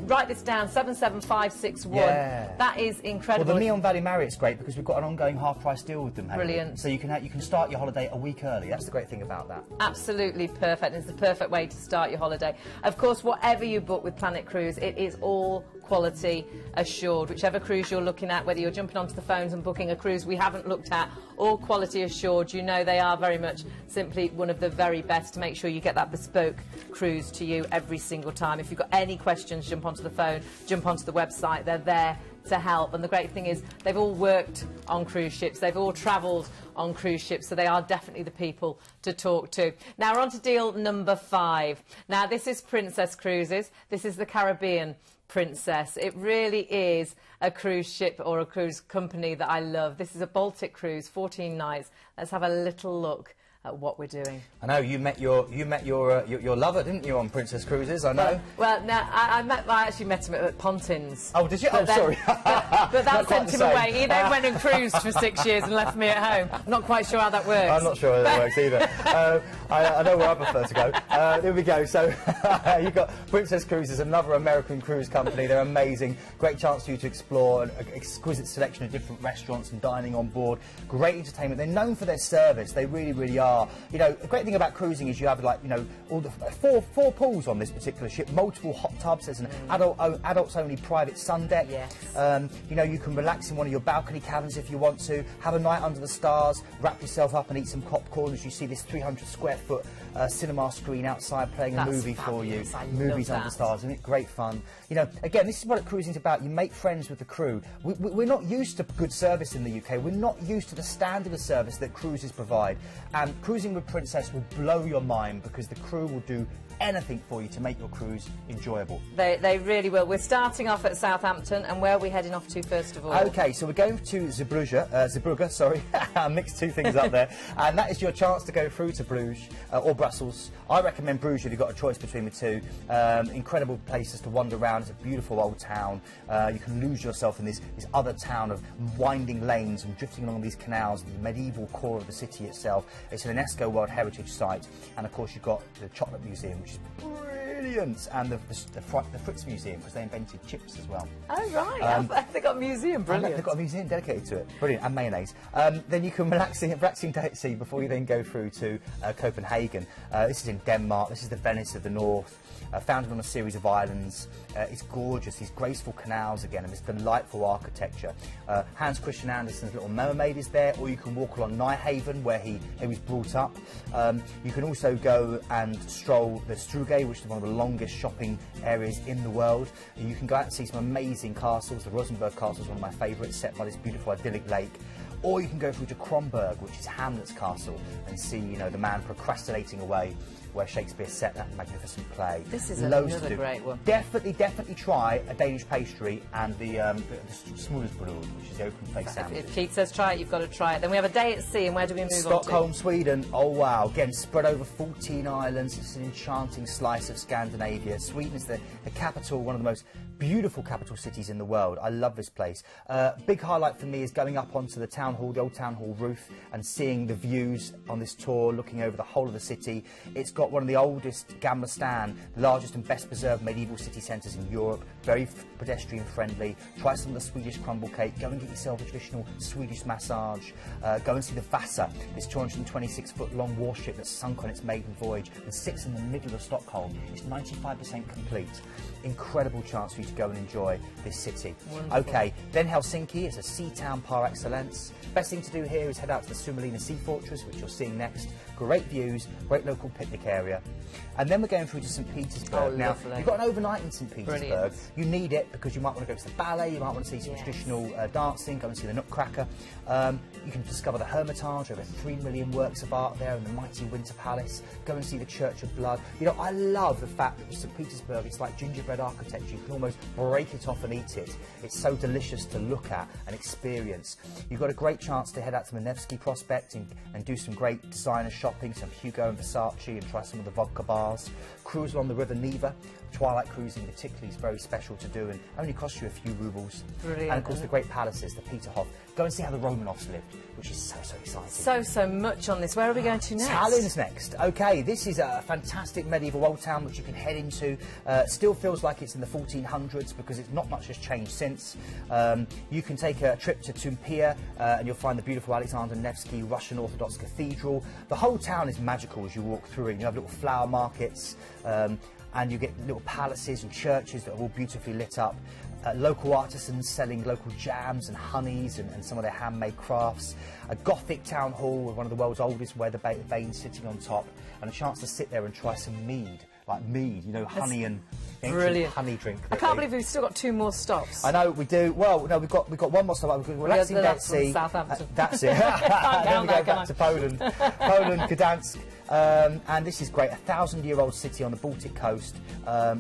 Write this down, 77561. Yeah. That is incredible. Well, the Neon Valley Marriott's great because we've got an ongoing half-price deal with them. Brilliant. So you can start your holiday a week early. That's the great thing about that. Absolutely perfect. It's the perfect way to start your holiday. Of course, whatever you book with Planet Cruise, it is all quality assured. Whichever cruise you're looking at, whether you're jumping onto the phones and booking a cruise we haven't looked at, all quality assured. You know they are very much simply one of the very best to make sure you get that bespoke cruise to you every single time. If you've got any questions, jump onto the phone, jump onto the website. They're there to help, and the great thing is they've all worked on cruise ships, they've all travelled on cruise ships, so they are definitely the people to talk to. Now we're on to deal number 5. Now this is Princess Cruises. This is the Caribbean Princess. It really is a cruise ship or a cruise company that I love. This is a Baltic cruise, 14 nights. Let's have a little look at what we're doing. I know you met your lover, didn't you, on Princess Cruises? I know. Well, no, I actually met him at Pontins. Oh, did you? Oh, sorry. But that sent him away. He then went and cruised for 6 years and left me at home. I'm not quite sure how that works. I'm not sure how that works either. I know where I prefer to go. Here we go. So you've got Princess Cruises, another American cruise company. They're amazing. Great chance for you to explore an exquisite selection of different restaurants and dining on board. Great entertainment. They're known for their service. They really, really are. You know, the great thing about cruising is you have, like, you know, all the four pools on this particular ship, multiple hot tubs. There's an adults-only private sun deck. Yes. You know, you can relax in one of your balcony cabins if you want to, have a night under the stars, wrap yourself up and eat some popcorn as you see this 300-square-foot cinema screen outside playing a movie for you. Movies under the stars, isn't it? Great fun. You know, again, this is what cruising's about. You make friends with the crew. We're not used to good service in the UK. We're not used to the standard of service that cruises provide. And cruising with Princess will blow your mind because the crew will do anything for you to make your cruise enjoyable. They really will. We're starting off at Southampton, and where are we heading off to first of all? OK, so we're going to Zeebrugge, sorry. I mixed two things up there. And that is your chance to go through to Bruges or Brussels. I recommend Bruges if you've got a choice between the two. Incredible places to wander around. It's a beautiful old town. You can lose yourself in this other town of winding lanes and drifting along these canals, the medieval core of the city itself. It's an UNESCO World Heritage Site. And, of course, you've got the Chocolate Museum, which is brilliant. And the Fritz Museum, because they invented chips as well. Oh, right. They've got a museum, brilliant. They've got a museum dedicated to it. Brilliant. And mayonnaise. Then you can relaxing day at sea before you then go through to Copenhagen. This is in Denmark. This is the Venice of the North. Founded on a series of islands. It's gorgeous, these graceful canals again, and this delightful architecture. Hans Christian Andersen's Little Mermaid is there, or you can walk along Nijhaven, where he was brought up. You can also go and stroll the Struge, which is one of the longest shopping areas in the world. You can go out and see some amazing castles. The Rosenborg Castle is one of my favourites, set by this beautiful idyllic lake. Or you can go through to Kronborg, which is Hamlet's castle, and see, you know, the man procrastinating away where Shakespeare set that magnificent play. This is another great one. Definitely try a Danish pastry and the smørrebrød, which is the open face sandwich. If Keith says try it, you've got to try it. Then we have a day at sea, and where do we move on to? Stockholm, Sweden. Oh wow! Again, spread over 14 islands. It's an enchanting slice of Scandinavia. Sweden is the capital, one of the most beautiful capital cities in the world. I love this place. Big highlight for me is going up onto the town hall, the old town hall roof, and seeing the views on this tour, looking over the whole of the city. It's got one of the oldest Gamla stan, the largest and best preserved medieval city centres in Europe. Very pedestrian friendly. Try some of the Swedish crumble cake. Go and get yourself a traditional Swedish massage. Go and see the Vasa, this 226-foot long warship that's sunk on its maiden voyage and sits in the middle of Stockholm. It's 95% complete. Incredible chance for you to go and enjoy this city. Wonderful. Okay, then Helsinki is a sea town par excellence. Best thing to do here is head out to the Suomenlinna Sea Fortress, which you're seeing next. Great views, great local picnic area. And then we're going through to St. Petersburg. Oh, now, lovely. you've got an overnight in St. Petersburg. Brilliant. You need it because you might want to go to the ballet, you might want to see some traditional dancing, go and see the Nutcracker. You can discover the Hermitage, over 3 million works of art there, and the mighty Winter Palace. Go and see the Church of Blood. You know, I love the fact that St. Petersburg, it's like gingerbread architecture. You can almost break it off and eat it. It's so delicious to look at and experience. You've got a great chance to head out to the Nevsky Prospect and do some great designer shopping, some Hugo and Versace, and try some of the vodka bars. Cruise along the River Neva. Twilight cruising particularly is very special to do and only costs you a few rubles. Brilliant. And of course the great palaces, the Peterhof. Go and see how the Romanovs lived, which is so exciting. So much on this. Where are we going to next? Tallinn's next. Okay, this is a fantastic medieval old town which you can head into. Still feels like it's in the 1400s because not much has changed since. You can take a trip to Tumpia and you'll find the beautiful Alexander Nevsky Russian Orthodox Cathedral. The whole town is magical as you walk through it. You have little flower markets and you get little palaces and churches that are all beautifully lit up. Local artisans selling local jams and honeys and some of their handmade crafts. A Gothic town hall with one of the world's oldest weather vanes sitting on top, and a chance to sit there and try some mead. Like mead, you know, honey and brilliant honey drink. I can't believe we've still got 2 more stops. I know we do. Well, no, we've got one more stop. We're relaxing day at sea. Southampton. That's it. Then we go back to Poland, Gdansk. And this is great, a 1,000-year-old city on the Baltic coast.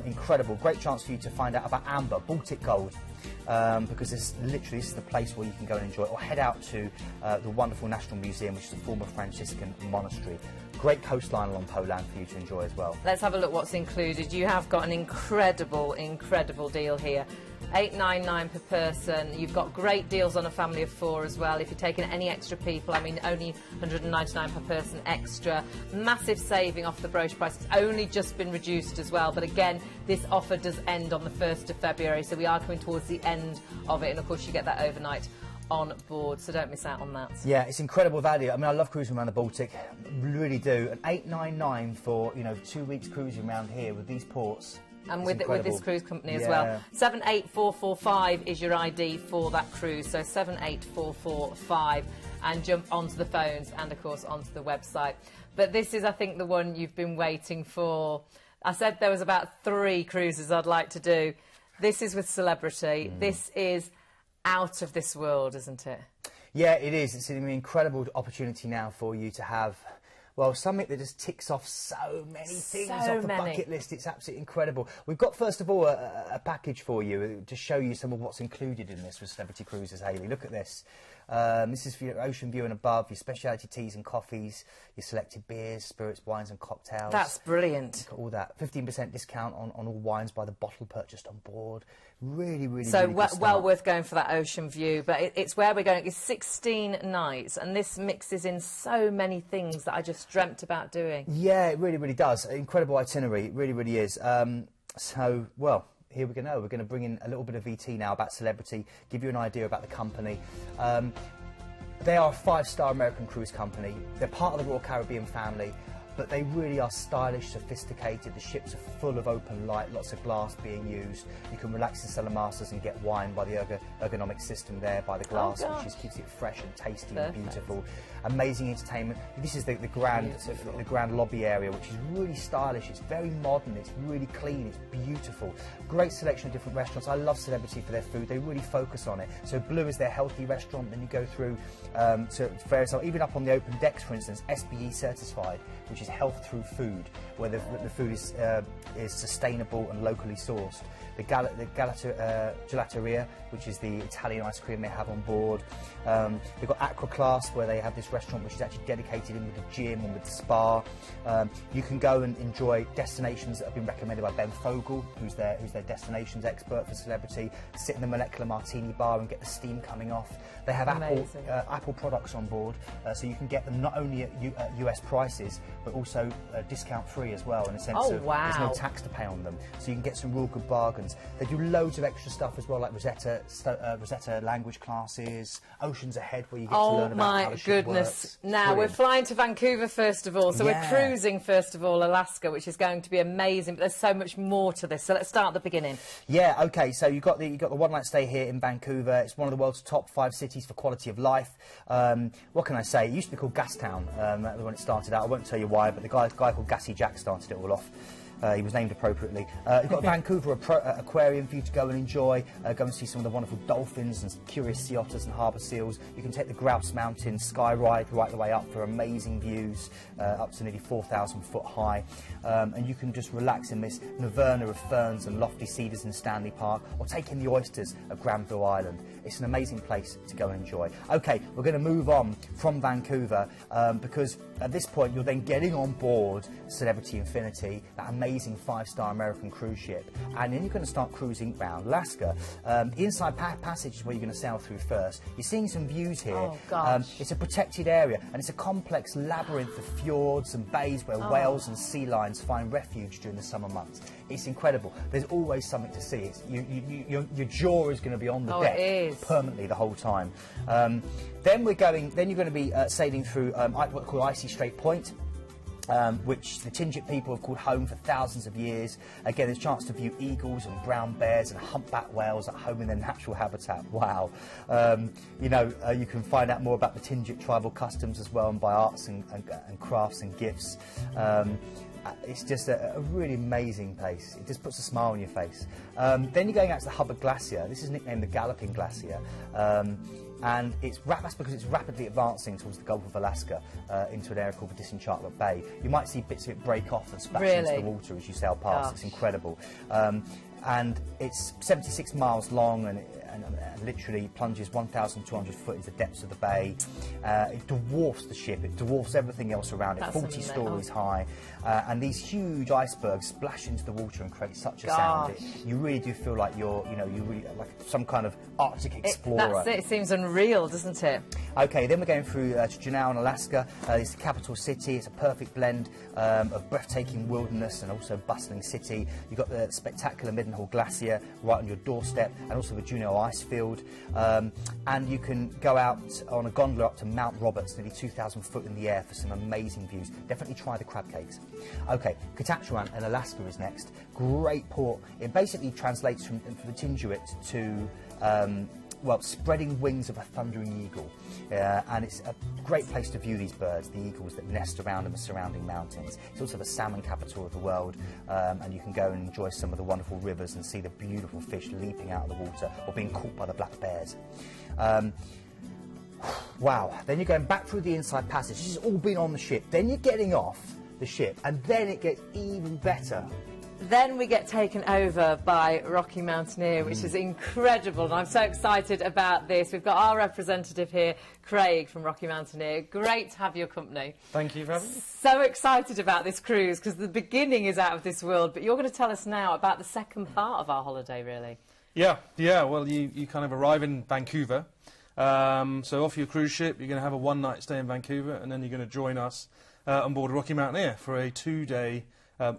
Incredible, great chance for you to find out about amber, Baltic gold. Because this is the place where you can go and enjoy it, or head out to the wonderful National Museum, which is a former Franciscan monastery. Great coastline along Poland for you to enjoy as well. Let's have a look what's included. You have got an incredible deal here. $8.99 per person. You've got great deals on a family of 4 as well. If you're taking any extra people, I mean, only $199 per person extra. Massive saving off the brochure price. It's only just been reduced as well. But again, this offer does end on the 1st of February, so we are coming towards the end of it. And of course, you get that overnight on board, so don't miss out on that. Yeah, it's incredible value. I mean, I love cruising around the Baltic, really do. And $8.99 for 2 weeks cruising around here with these ports. And with this cruise company as well. 78445 is your ID for that cruise, so 78445, and jump onto the phones and of course onto the website. But this is, I think, the one you've been waiting for. I said there was about 3 cruises I'd like to do. This is with celebrity. This is out of this world, isn't it? Yeah, it is. It's an incredible opportunity now for you to have, well, something that just ticks off so many things off the bucket list. It's absolutely incredible. We've got, first of all, a package for you to show you some of what's included in this with Celebrity Cruises, Hayley. Look at this. This is for your ocean view and above, your specialty teas and coffees, your selected beers, spirits, wines and cocktails. That's brilliant. All that. 15% discount on all wines by the bottle purchased on board. Really, really, so really good well start. worth going for that ocean view. But it's where we're going. It's 16 nights, and this mixes in so many things that I just dreamt about doing. Yeah, it really, really does. Incredible itinerary. It really, really is. So, well, here we go. We're going to bring in a little bit of VT now about Celebrity, give you an idea about the company. They are a 5-star American cruise company. They're part of the Royal Caribbean family, but they really are stylish, sophisticated. The ships are full of open light, lots of glass being used. You can relax in cellar masters and get wine by the ergonomic system there, by the glass, which keeps it fresh and tasty and beautiful. Amazing entertainment. This is the grand lobby area, which is really stylish. It's very modern. It's really clean. It's beautiful. Great selection of different restaurants. I love Celebrity for their food. They really focus on it. So Blue is their healthy restaurant. Then you go through to various, even up on the open decks, for instance, SBE certified, which is health through food, where the food is sustainable and locally sourced. The Gelateria, which is the Italian ice cream they have on board. They've got Aqua Class, where they have this restaurant which is actually dedicated in with the gym and with the spa. You can go and enjoy destinations that have been recommended by Ben Fogel, who's their destinations expert for Celebrity. Sit in the Molecular Martini bar and get the steam coming off. They have Apple products on board, so you can get them not only at US prices, but also discount free as well, in a sense of there's no tax to pay on them. So you can get some real good bargains. They do loads of extra stuff as well, like Rosetta language classes, Oceans Ahead, where you get to learn about how the ship works. Now, we're flying to Vancouver first of all, so we're cruising first of all Alaska, which is going to be amazing, but there's so much more to this, so let's start at the beginning. Yeah, okay, so you've got the one-night stay here in Vancouver. It's one of the world's top 5 cities for quality of life. What can I say? It used to be called Gastown when it started out. I won't tell you why, but the guy called Gassy Jack started it all off. He was named appropriately. You've got a Vancouver aquarium for you to go and enjoy. Go and see some of the wonderful dolphins and curious sea otters and harbour seals. You can take the Grouse Mountain sky ride right the way up for amazing views, up to nearly 4,000 foot high. And you can just relax in this nirvana of ferns and lofty cedars in Stanley Park, or take in the oysters of Granville Island. It's an amazing place to go and enjoy. Okay, we're going to move on from Vancouver because at this point you're then getting on board Celebrity Infinity, that amazing 5-star American cruise ship, and then you're going to start cruising around Alaska. The Inside Passage is where you're going to sail through first. You're seeing some views here. Oh, gosh. It's a protected area, and it's a complex labyrinth of fjords and bays where whales and sea lions find refuge during the summer months. It's incredible. There's always something to see. Your jaw is going to be on the deck permanently the whole time. Then you're going to be sailing through what we call Icy Strait Point, which the Tlingit people have called home for thousands of years. Again, there's a chance to view eagles and brown bears and humpback whales at home in their natural habitat. Wow. You can find out more about the Tlingit tribal customs as well, and buy arts and crafts and gifts. It's just a really amazing place. It just puts a smile on your face. Then you're going out to the Hubbard Glacier. This is nicknamed the Galloping Glacier. And that's because it's rapidly advancing towards the Gulf of Alaska into an area called the Disenchantment Bay. You might see bits of it break off and splash into the water as you sail past. Gosh. It's incredible. And it's 76 miles long, and literally plunges 1,200 foot into the depths of the bay. It dwarfs the ship. It dwarfs everything else around it. 40 stories high, and these huge icebergs splash into the water and create such a sound. You really do feel like you're really like some kind of Arctic explorer. It seems unreal, doesn't it? Okay, then we're going through to Juneau in Alaska. It's the capital city. It's a perfect blend of breathtaking wilderness and also bustling city. You've got the spectacular Mendenhall Glacier right on your doorstep, and also the Juneau ice field. And you can go out on a gondola up to Mount Roberts, nearly 2,000 foot in the air, for some amazing views. Definitely try the crab cakes. Okay, Katatawan in Alaska is next. Great port. It basically translates from the Tlingit to spreading wings of a thundering eagle. And it's a great place to view these birds, the eagles that nest around in the surrounding mountains. It's also the salmon capital of the world, and you can go and enjoy some of the wonderful rivers and see the beautiful fish leaping out of the water or being caught by the black bears. Wow. Then you're going back through the Inside Passage. This has all been on the ship. Then you're getting off the ship, and then it gets even better. then we get taken over by Rocky Mountaineer, which is incredible, and I'm so excited about this. We've got our representative here, Craig from Rocky Mountaineer. Great to have your company. Thank you for having me. So excited about this cruise because the beginning is out of this world, but you're going to tell us now about the second part of our holiday, really. Yeah. Well, you kind of arrive in Vancouver. So off your cruise ship, you're going to have a one-night stay in Vancouver, and then you're going to join us on board Rocky Mountaineer for a 2-day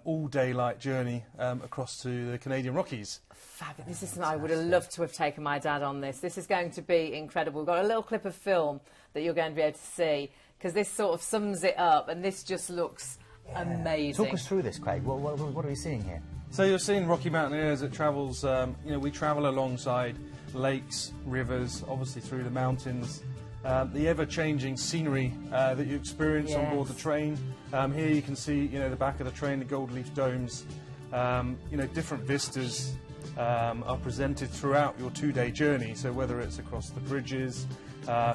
all-daylight journey across to the Canadian Rockies. Fabulous. This is something I would have loved to have taken my dad on this. This is going to be incredible. We've got a little clip of film that you're going to be able to see, because this sort of sums it up, and this just looks amazing. Talk us through this, Craig. What are we seeing here? So you're seeing Rocky Mountaineer as it travels, we travel alongside lakes, rivers, obviously through the mountains. The ever-changing scenery that you experience on board the train. Here you can see, the back of the train, the gold leaf domes. Different vistas are presented throughout your 2-day journey. So whether it's across the bridges,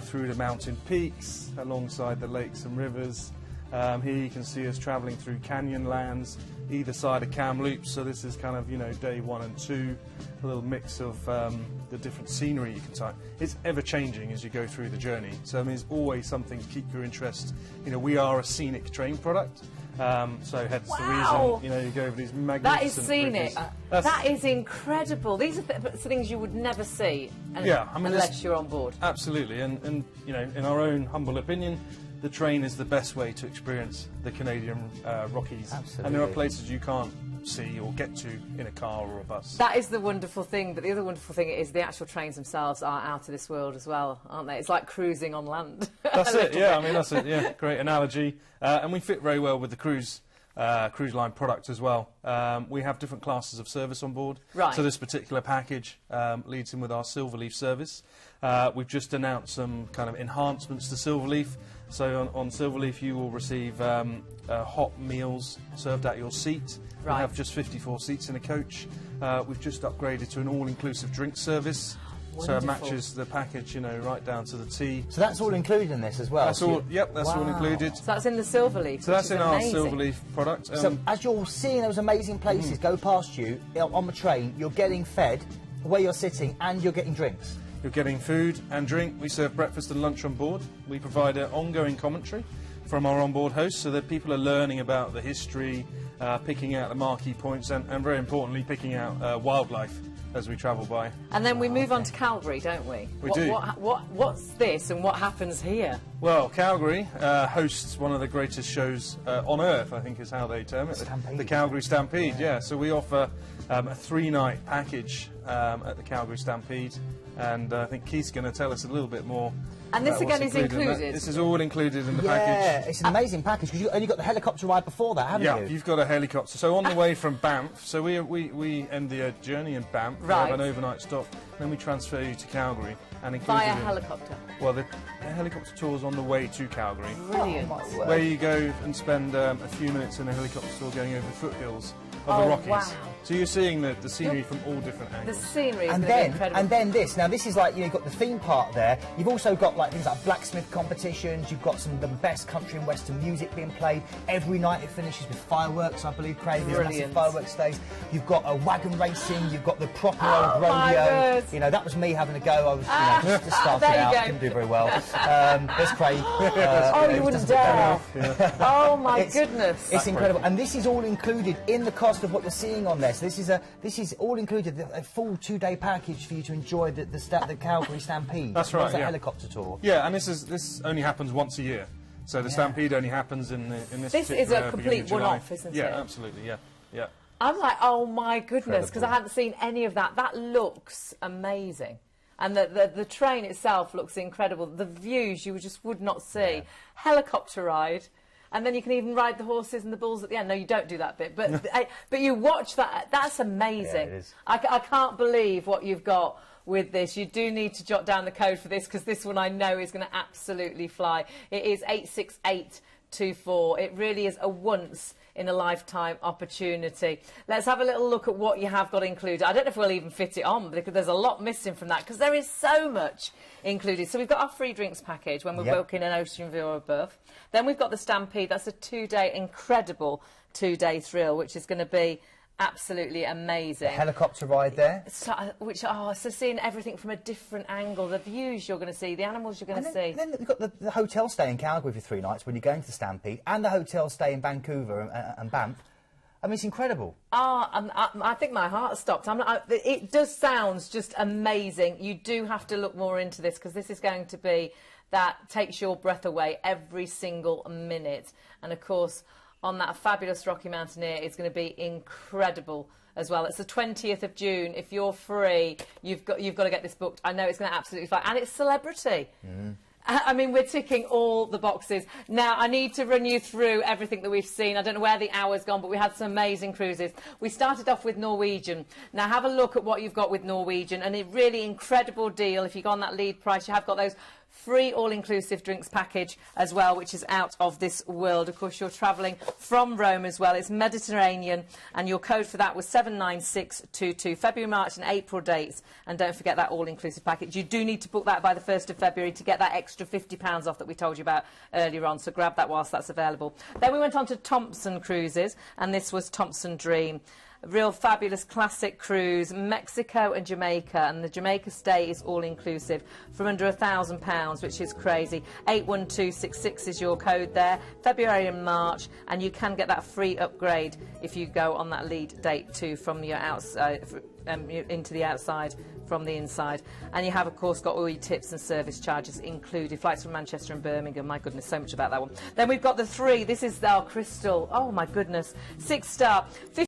through the mountain peaks, alongside the lakes and rivers. Here you can see us travelling through canyon lands, either side of Kamloops. So this is kind of, day 1 and 2, a little mix of the different scenery you can type. It's ever-changing as you go through the journey. So, there's always something to keep your interest. We are a scenic train product. So hence the reason, you go over these magnificent That is scenic. bridges. That is incredible. These are things you would never see unless you're on board. Absolutely. And in our own humble opinion, the train is the best way to experience the Canadian Rockies. Absolutely. And there are places you can't see or get to in a car or a bus. That is the wonderful thing, but the other wonderful thing is the actual trains themselves are out of this world as well, aren't they? It's like cruising on land. That's it, yeah. That's it, yeah. Great analogy. And we fit very well with the cruise line product as well. We have different classes of service on board. Right. So this particular package leads in with our Silverleaf service. We've just announced some kind of enhancements to Silverleaf. So on Silverleaf you will receive hot meals served at your seat. We have just 54 seats in a coach. We've just upgraded to an all-inclusive drink service. Wonderful. So it matches the package, right down to the T. So that's all included in this as well? That's all. Yep, that's all included. So that's in the Silverleaf. So that's in our Silverleaf product. So as you're seeing those amazing places go past you on the train, you're getting fed where you're sitting and you're getting drinks. You're getting food and drink. We serve breakfast and lunch on board. We provide an ongoing commentary from our onboard hosts so that people are learning about the history, picking out the marquee points and very importantly picking out wildlife as we travel by. And then we move on to Calgary, don't we? We do. What's this and what happens here? Well, Calgary hosts one of the greatest shows on Earth, I think is how they term it. Stampede. The Calgary Stampede, yeah. So we offer a 3-night package at the Calgary Stampede, and I think Keith's going to tell us a little bit more. And this again is included? This is all included in the Yeah, package. it's an amazing package because you only got the helicopter ride before that, haven't you? Yeah, you've got a helicopter. So on the way from Banff, so we end the journey in Banff. We have an overnight stop, then we transfer you to Calgary and include Via helicopter? Well, the helicopter tour is on the way to Calgary. Brilliant. Where you go and spend a few minutes in a helicopter tour going over the foothills of the Rockies. Wow. So you're seeing the scenery from all different angles. The scenery is and going to be incredible. And then this. Now, this is like, you've got the theme park there. You've also got like things like blacksmith competitions. You've got some of the best country and western music being played. Every night it finishes with fireworks, I believe, Craig. There's massive fireworks days. You've got a wagon racing. You've got the proper old rodeo. That was me having a go. I was, just started out. Didn't do very well. There's Craig. You wouldn't dare. Oh, my goodness. It's incredible. And this is all included in the cost of what you're seeing on there. So this is all included, a full 2-day package for you to enjoy the Calgary Stampede. That's right, the helicopter tour. Yeah, and this only happens once a year. So the Stampede only happens in this. This is a complete one-off, isn't it? Yeah, absolutely. Yeah. I'm like, oh my goodness, because I hadn't seen any of that. That looks amazing. And the train itself looks incredible. The views you just would not see. Helicopter ride. And then you can even ride the horses and the bulls at the end. No, you don't do that bit. But you watch that. That's amazing. Yeah, it is. I can't believe what you've got with this. You do need to jot down the code for this because this one I know is going to absolutely fly. It is 86824. It really is a once in a lifetime opportunity. Let's have a little look at what you have got included. I don't know if we'll even fit it on because there's a lot missing from that because there is so much included. So we've got our free drinks package when we're booking an ocean view or above. Then we've got the Stampede. That's a 2-day incredible 2-day thrill, which is going to be Absolutely amazing. Helicopter ride there. So seeing everything from a different angle, the views you're going to see, the animals you're going to see. And then we've got the hotel stay in Calgary for 3 nights when you're going to the Stampede, and the hotel stay in Vancouver and Banff. I mean, it's incredible. I think my heart stopped. It does sound just amazing. You do have to look more into this, because this is going to be that takes your breath away every single minute. And of course, on that fabulous Rocky Mountaineer, it's going to be incredible as well. It's the 20th of June. If you're free, you've got to get this booked. I know it's going to absolutely fly, and it's celebrity. I mean, we're ticking all the boxes. Now, I need to run you through everything that we've seen. I don't know where the hour's gone, but we had some amazing cruises. We started off with Norwegian. Now, have a look at what you've got with Norwegian, and a really incredible deal. If you go on that lead price, you have got those free all-inclusive drinks package as well, which is out of this world. Of course, you're travelling from Rome as well. It's Mediterranean, and your code for that was 79622. February, March and April dates. And don't forget that all-inclusive package. You do need to book that by the 1st of February to get that extra £50 off that we told you about earlier on. So grab that whilst that's available. Then we went on to Thomson Cruises, and this was Thomson Dream. A real fabulous classic cruise, Mexico and Jamaica, and the Jamaica stay is all-inclusive from under £1,000, which is crazy. 81266 is your code there, February and March, and you can get that free upgrade if you go on that lead date too, from your outside into the outside from the inside. And you have, of course, got all your tips and service charges included. Flights from Manchester and Birmingham, my goodness, so much about that one. Then we've got the 3, this is our Crystal, oh my goodness, 6-star.